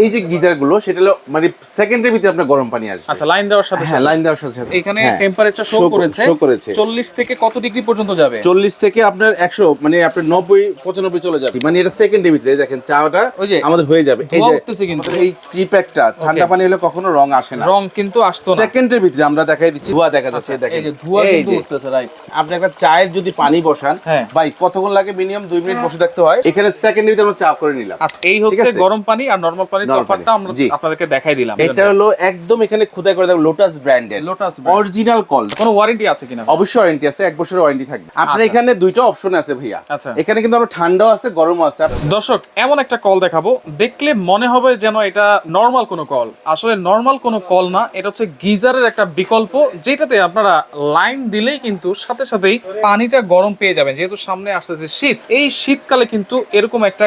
এই যে গিজার গুলো সেটা হলো মানে সেকেন্ডের ভিতরে আপনার গরম পানি আসবে। আচ্ছা, লাইন দেওয়ার সাথে হ্যাঁ, লাইন দেওয়ার সাথে সাথে এখানে টেম্পারেচার শো করেছে 40 থেকে কত ডিগ্রি পর্যন্ত যাবে? 40 থেকে আপনার 100 মানে আপনার 90 95 চলে যাবে, মানে এটা সেকেন্ডের ভিতরে। দেখেন চাটা আমাদের হয়ে যাবে। এই যে কিন্তু এই ট্রিপ্যাকটা ঠান্ডা পানি হলে কখনো রং আসে না, রং কিন্তু আসতো না। সেকেন্ডের ভিতরে আমরা দেখাই দিচ্ছি, ধোঁয়া দেখা যাচ্ছে। দেখেন এই যে ধোঁয়া কিন্তু উঠতেছে, রাইট। আপনি একটা চায়ের যদি পানি বসান ভাই কতক্ষণ লাগে? মিনিমাম 2 মিনিট বসে থাকতে হয়। এখানে সেকেন্ডের ভিতরে আমরা চা করে নিলাম। আচ্ছা, এই হচ্ছে গরম পানি আর নরমাল পানির তফাৎটা আমরা আপনাদেরকে দেখাই দিলাম। এটা হলো একদম এখানে খোদাই করে দেখো লোটাস ব্র্যান্ডের, লোটাস অরিজিনাল কল। কোনো ওয়ারেন্টি আছে কিনা? অবশ্যই ওয়ারেন্টি আছে, 1 বছরের ওয়ারেন্টি থাকবে। আপনার এখানে দুইটা অপশন আছে ভাইয়া। আচ্ছা, এখানে কিন্তু আমরা ঠান্ডাও আছে গরমও আছে। দর্শক এমন একটা কল দেখাবো, দেখলে মনে হবে যেন এটা নরমাল কোনো কল। আসলে নরমাল কোনো কল না, এটা হচ্ছে গিজারের একটা বিকল্প, যেটাতে আপনারা লাইন দিলেই কিন্তু সাথে সাথেই পানিটা গরম পেয়ে যাবেন। যেহেতু সামনে আসতেছে শীত, এই শীতকালে কিন্তু এরকম একটা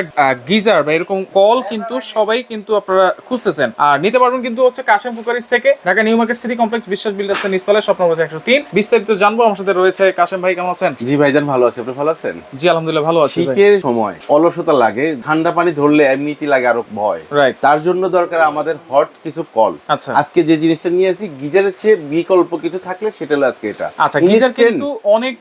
গিজার বা এরকম কল কিন্তু সবাই কিন্তু আপনারা খুঁজতেছেন। আর নিতে পারবেন কিন্তু হচ্ছে কাশেম কুকারিজ থেকে, Dhaka new market city complex, বিশ্বাস বিল্ডার্সের নিচতলায়, শপ নম্বর 103। বিস্তারিত জানবো। আমার সাথে রয়েছে কাশেম ভাই। কেমন আছেন? জি ভাইজান, ভালো আছি। আপনি ভালো আছেন? জি আলহামদুলিল্লাহ ভালো আছি। শীতের সময় অলসতা লাগে, ঠান্ডা পানি ধরলে এমনিতেই লাগে আরো ভয়, রাইট? তার জন্য দরকার আমাদের হট কিছু কল। আচ্ছা, আজকে যে জিনিসটা নিয়ে আসি, গিজারের চেয়ে বিকল্প কিছু থাকলে সেটা হলো আজকে এটা। আচ্ছা, গিজার কিন্তু অনেক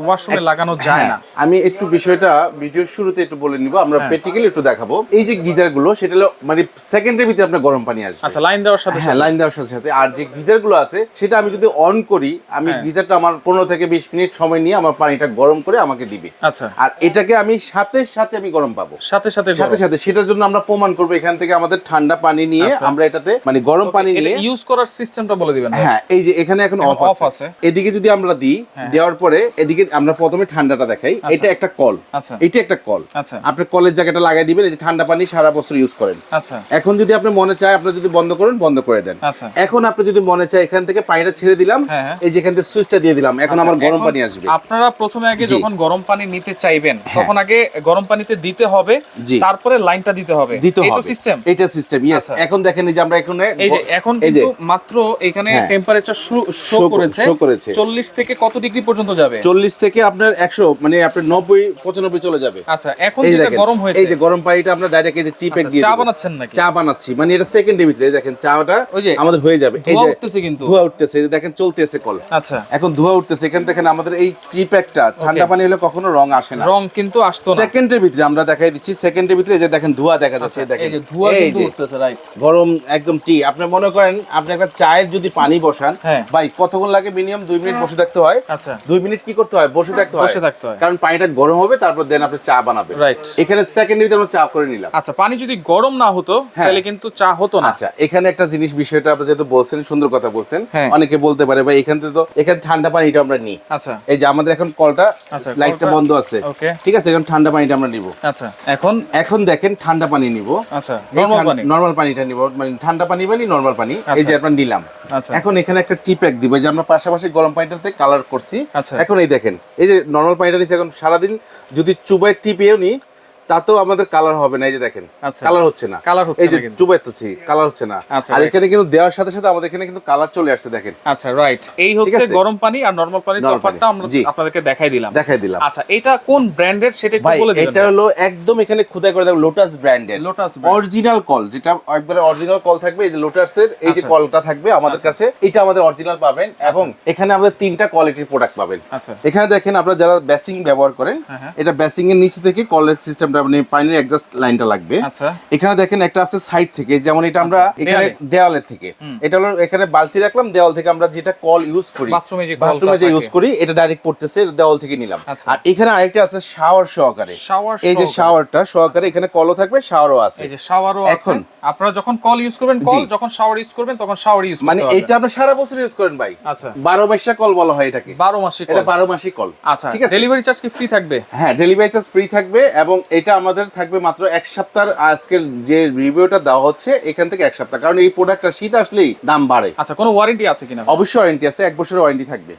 ওয়াশরুমে লাগানো যায় না। আমি একটু বিষয়টা ভিডিওর শুরুতে একটু বলে নিব, আমরা প্র্যাকটিক্যালি একটু দেখাবো। এই যে গিজার গুলো সেটা হলো মানে সেকেন্ডের ভিতরে আপনার গরম পানি আসবে। আচ্ছা, লাইন দেওয়ার সাথে লাইন দেওয়ার সাথে সাথে। আর যে গিজার গুলো আছে সেটা আমি যদি অন করি, আমি গিজারটা আমার 15 থেকে 20 মিনিট সময় নিয়ে আমার পানিটা গরম করে আমাকে দিবে। আচ্ছা, আর এটাকে আমি সাথে সাথে আমি গরম পাবো, সাথে সাথে। সেটার জন্য আমরা প্রমাণ করবো এখান থেকে আমাদের ঠান্ডা পানি নিয়ে আমরা এটাতে মানে গরম পানি নিয়ে ইউজ করার সিস্টেমটা বলে দিবেন। হ্যাঁ, এই যে এখানে এখন অফ আছে, এদিকে যদি আমরা দিই, দেওয়ার পরে এদিকে আমরা প্রথমে ঠান্ডাটা দেখাই। এটা একটা কল, আচ্ছা, এটা একটা কল। আচ্ছা, আপনি কলের জায়গাটা লাগাই দিবেন। এই যে ঠান্ডা পানি সারা বছর ইউজ করেন। আচ্ছা, এখন যদি আপনি মনে চায়, আপনি যদি বন্ধ করেন, বন্ধ করে দেন। আচ্ছা, এখন আপনি যদি মনে চায় এখান থেকে পানিটা ছেড়ে দিলাম, এই যে এখান থেকে সুইচটা দিয়ে দিলাম, এখন আমার গরম পানি আসবে। আপনারা প্রথমে আগে যখন গরম পানি নিতে চাইবেন তখন আগে গরম পানিতে দিতে হবে, তারপরে লাইনটা দিতে হবে। এই তো সিস্টেম, এটা সিস্টেম। यस, এখন দেখেন এই যে আমরা এখানে এই যে এখন কিন্তু মাত্র এখানে টেম্পারেচার শো করেছে 40 থেকে কত ডিগ্রি পর্যন্ত যাবে? 40 থেকে আপনার 100 মানে আপনার 90 95 চলে যাবে। আচ্ছা, এখন যেটা গরম হয়েছে, এই যে গরম পানিটা আমরা ডাইরেক্ট এই যে টিপে দিয়ে চা বানাচ্ছেন নাকি? চা বানাচ্ছি, মানে এটা সেকেন্ডের ভিতরে। দেখেন চাটা আমাদের হয়ে যাবে। এই যে উঠতেছে, কিন্তু ধোঁয়া উঠতেছে, দেখেন চলতেছে কল। আচ্ছা, এখন ধোঁয়া উঠতেছে। এখান থেকে আমাদের এই ট্রিপ্যাকটা ঠান্ডা পানি হলে কখনো রং আসে না, রং কিন্তু আসতো না। সেকেন্ডের ভিতরে আমরা দেখাই দিচ্ছি, সেকেন্ডের ভিতরে। এই যে দেখেন ধোঁয়া দেখা যাচ্ছে, দেখেন এই যে ধোঁয়া কিন্তু উঠতেছে, রাইট। গরম একদম টি। আপনি মনে করেন আপনি একটা চায়ের যদি পানি বসান ভাই কতক্ষণ লাগে? মিনিমাম 2 মিনিট বসে থাকতে হয়। আচ্ছা, 2 মিনিট কি করতে হয়? বসে থাকতে হয়, কারণ পানিটা গরম হবে, তারপর দেন আপনি চা বানাবেন, রাইট? এখানে সেকেন্ডের ভিতরে আমরা চা করে নিলাম। আচ্ছা, পানি যদি গরম না হতো তাহলে কিন্তু চা হতো না। আচ্ছা, এখানে একটা জিনিস, বিষয়টা আপনি যেহেতু বলছেন, সুন্দর কথা বলছেন, অনেকে বলতে পারে ভাই এখান থেকে তো এখানে ঠান্ডা পানিটা আমরা নিই। আচ্ছা, এই যে আমাদের এখন কলটা লাইটটা বন্ধ আছে, ঠিক আছে, এখন ঠান্ডা পানিটা আমরা নিব। আচ্ছা, এখন দেখেন ঠান্ডা পানি নিব। আচ্ছা, নরমাল পানিটা নিব, মানে ঠান্ডা পানি মানে নরমাল পানি। এই যে আমরা নিলাম। এখন এখানে একটা টিপ্যাক দিব, যে আমরা পাশাপাশি গরম পানিটাতে কালার করছি। এখন এই দেখেন, এই যে নরমাল পানিটা নিচ্ছে, এখন সারাদিন যদি চুবাই টিপেও নি তাতেও আমাদের কালার হবে না। এই যে দেখেন কালার হচ্ছে না, এই যে চুবাইতেছি কালার হচ্ছে না। আর এখানে কিন্তু দেওয়ার সাথে সাথে আমাদের এখানে কিন্তু কালার চলে আসছে, দেখেন। আচ্ছা, রাইট। এই হচ্ছে গরম পানি আর নরমাল পানির তফাৎটা আমরা আপনাদেরকে দেখাই দিলাম। আচ্ছা, এটা কোন ব্র্যান্ডের সেটা একটু বলে দিবেন। এটা হলো একদম এখানে খোদাই করে দেখো লোটাস ব্র্যান্ডের, লোটাস অরিজিনাল কল, যেটা একবারে অরিজিনাল কল থাকবে। এই যে লোটাসের এই যে কলটা থাকবে আমাদের কাছে, এটা আমাদের অরিজিনাল পাবেন। এবং এখানে আমাদের 3টা কোয়ালিটির প্রোডাক্ট পাবেন। এখানে দেখেন আপনারা যারা বেসিং ব্যবহার করেন, এটা বেসিং এর নিচে থেকে কলের সিস্টেমটা মানে পানির এক্সস্ট লাইনটা লাগবে। আচ্ছা, এখানে দেখেন একটা আছে সাইড থেকে, যেমন এটা আমরা এখানে দেওয়ালের থেকে, এটা হলো এখানে বালতি রাখলাম, দেওয়াল থেকে আমরা যেটা কল ইউজ করি, বাথরুমে যে ইউজ করি, এটা ডাইরেক্ট পড়তেছে, দেওয়াল থেকে নিলাম। আর এখানে আরেকটা আছে শাওয়ার সহকারে, এই যে শাওয়ারটা সহকারে, এখানে কলও থাকবে, শাওয়ারও আছে। এই যে শাওয়ারও আছে। এখন আপনারা যখন কল ইউজ করবেন কল, যখন শাওয়ার ইউজ করবেন তখন শাওয়ার ইউজ করতে হবে। মানে এটা আপনি সারা বছর ইউজ করেন ভাই। আচ্ছা, 12 মাসিক কল বলা হয় এটাকে, 12 মাসিক কল, এটা 12 মাসিক কল। আচ্ছা, ঠিক আছে। ডেলিভারি চার্জ কি ফ্রি থাকবে? হ্যাঁ, ডেলিভারি চার্জ ফ্রি থাকবে। এবং এটা আমাদের থাকবে মাত্র 1 সপ্তাহ। আজকের যে রিভিউটা দেওয়া হচ্ছে এখান থেকে 1 সপ্তাহ, কারণ এই প্রোডাক্টটা শীত আসলেই দাম বাড়ে। আচ্ছা, কোনো ওয়ারেন্টি আছে কিনা? অবশ্যই ওয়ারেন্টি আছে, 1 বছরের ওয়ারেন্টি থাকবে।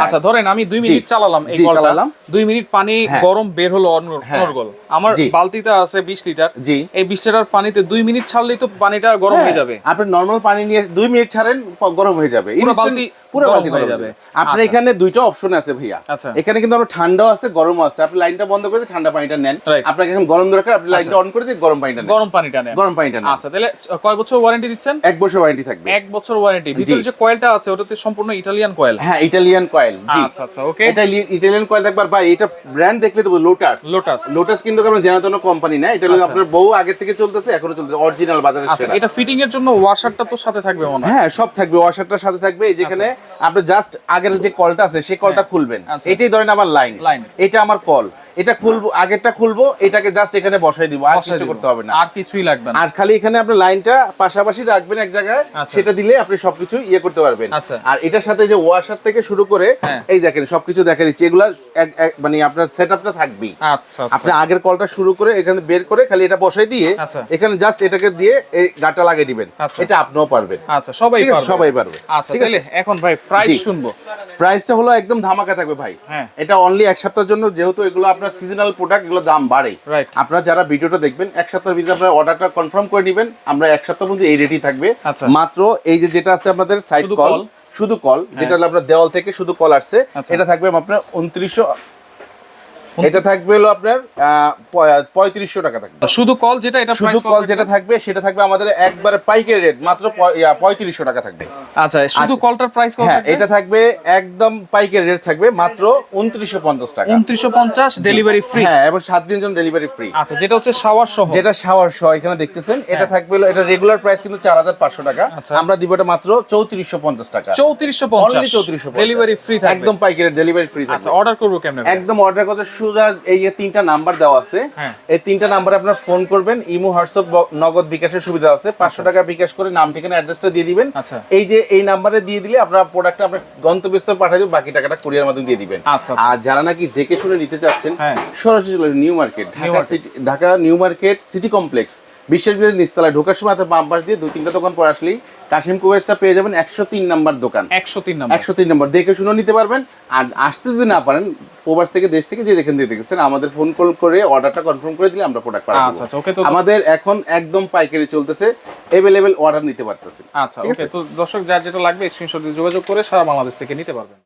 আচ্ছা, ধরেন আমি 2 মিনিট চালালাম এই কলটা, 2 মিনিট পানি গরম বের হলো অনর্গল, আমার বালতিতে আছে 20 লিটার, এই 20 লিটার পানিতে 2 মিনিট ছাড়লেই তো পানিটা গরম হয়ে যাবে। আপনি নরমাল পানি নিয়ে 2 মিনিট ছাড়েন, গরম হয়ে যাবে, পুরো বালতি গরম হয়ে যাবে। আপনার এখানে দুইটা অপশন আছে ভাইয়া। এখানে কিন্তু আমরা ঠান্ডাও আছে গরমও আছে। আপনি লাইনটা বন্ধ করে ঠান্ডা পানিটা নেন, নেন, Right. আপনাকে এখন গরম দরকার, আপনি লাইটটা অন করে দিয়ে গরম পানিটা নেন। গরম পানিটা নেন। গরম পানিটা নেন। আচ্ছা, তাহলে কয় বছর ওয়ারেন্টি দিচ্ছেন? 1 বছর ওয়ারেন্টি থাকবে। 1 বছর ওয়ারেন্টি। ভিতরে যে কয়েলটা আছে ওটাতে সম্পূর্ণ ইতালিয়ান কয়েল। হ্যাঁ, ইটালিয়ান কয়েল। জি আচ্ছা আচ্ছা, ওকে। এটা ইটালিয়ান কয়েল থাকবে। আর ভাই এটা ব্র্যান্ড দেখলে তো লোটাস। লোটাস কিন্তু আমরা জানাতন কোম্পানি না, এটা হলো আপনার বহু আগে থেকে চলতেছে, এখনো চলতেছে, অরিজিনাল বাজারে। আচ্ছা, এটা ফিটিং এর জন্য ওয়াশারটা তো সাথে থাকবে মনে হয়? হ্যাঁ, সব থাকবে, ওয়াশারটার সাথে থাকবে। এই যেখানে আপনি জাস্ট আগের যে কলটা আছে সেই কলটা খুলবেন, এটাই ধরেন আমার লাইন, এটা আমার কল, এটা খুলবো, আগেরটা খুলবো, এটাকে জাস্ট এখানে বসাই দিব, আর কিছু করতে হবে না, আর কিছুই লাগবে না। আর খালি এখানে আপনি লাইনটা পাশাপাশি রাখবেন এক জায়গায়, সেটা দিলে আপনি সবকিছু ইয়ে করতে পারবেন। আর এটার সাথে যে ওয়াশার থেকে শুরু করে এই দেখেন সবকিছু দেখা দিচ্ছি, এগুলা মানে আপনার সেটআপটা থাকবেই। আচ্ছা, আপনি আগের কলটা শুরু করে এখানে বের করে খালি এটা বসাই দিয়ে এখানে জাস্ট এটাকে দিয়ে এই গাটা লাগিয়ে দিবেন, এটা আপনিও পারবেন। আচ্ছা, সবাই পারবে। আচ্ছা, তাহলে এখন ভাই প্রাইস শুনবো। প্রাইসটা হলো একদম ধামাকা থাকবে ভাই। এটা অনলি এক সপ্তাহের জন্য, যেহেতু এগুলো আপনার সিজনাল প্রোডাক্ট, এগুলো দাম বাড়ে। আপনারা যারা ভিডিওটা দেখবেন এক সপ্তাহের ভিতরে আপনারা অর্ডারটা কনফার্ম করে নেবেন, আমরা এক সপ্তাহ পর্যন্ত এই রেটই থাকবে। মাত্র এই যে যেটা আছে আমাদের সাইড কল, শুধু কল, যেটা হলো আপনার দেওয়াল থেকে শুধু কল আসছে, এটা থাকবে আপনার 2900, এটা থাকবে হলো আপনার 3500 টাকা থাকবে। শুধু কল যেটা, এটা শুধু কল যেটা থাকবে সেটা থাকবে আমাদের একবারে পাইকারি রেট, মাত্র 3500 টাকা থাকবে। আচ্ছা, শুধু কলটার প্রাইস কত? হ্যাঁ, এটা থাকবে একদম পাইকারি রেট থাকবে মাত্র 2950 টাকা। 2950 ডেলিভারি ফ্রি। হ্যাঁ, এবং 7 দিনের জন্য ডেলিভারি ফ্রি। আচ্ছা, যেটা হচ্ছে শাওয়ার সহ, যেটা শাওয়ার সহ এখানে দেখতেছেন, এটা থাকবে হলো, এটা রেগুলার প্রাইস কিন্তু 4500 টাকা, আমরা দিব এটা মাত্র 3450 টাকা। 3450 ডেলিভারি ফ্রি থাকবে, একদম পাইকারি ডেলিভারি ফ্রি থাকবে। আচ্ছা, অর্ডার করব কেমনে? একদম অর্ডার করতে সোজা এই যে 3টা নাম্বার দেওয়া আছে, এই 3টা নাম্বারে আপনারা ফোন করবেন, ইমো, হোয়াটসঅ্যাপ, নগদ বিকাশের সুবিধা আছে। 500 টাকা বিকাশ করে নাম, ঠিকানা, অ্যাড্রেসটা দিয়ে দিবেন। এই যে এই নাম্বারে দিয়ে দিলে আপনারা প্রোডাক্টটা আপনার গন্তব্যস্থলে পাঠিয়ে দেবেন, বাকি টাকাটা কুরিয়ার মাধ্যমে দিয়ে দিবেন। আর যারা নাকি দেখে শুনে নিতে চাচ্ছেন, সরাসরি new market, Dhaka new market city complex, বিশ্বাস বিহার নিচতলায় ঢোকার সময় আপনার বাম পাশ দিয়ে 2-3টা দোকান পর আসলেই কাশেম কোয়েসটা পেয়ে যাবেন। 103 নাম্বার দোকান, 103 নাম্বার, দেখে শুনে নিতে পারবেন। আর আসতে যদি না পারেন, প্রবাস থেকে, দেশ থেকে, যে যেখান থেকে দেখেছেন, আমাদের ফোন কল করে অর্ডারটা কনফার্ম করে দিলে আমরা প্রোডাক্ট পাঠাবো। আচ্ছা, ওকে। তো আমাদের এখন একদম পাইকারি চলতেছে, अवेलेबल অর্ডার নিতে পারতেছেন। আচ্ছা, ওকে। তো দর্শক যার যেটা লাগবে স্ক্রিনশট দিয়ে যোগাযোগ করে সারা বাংলাদেশ থেকে নিতে পারবেন।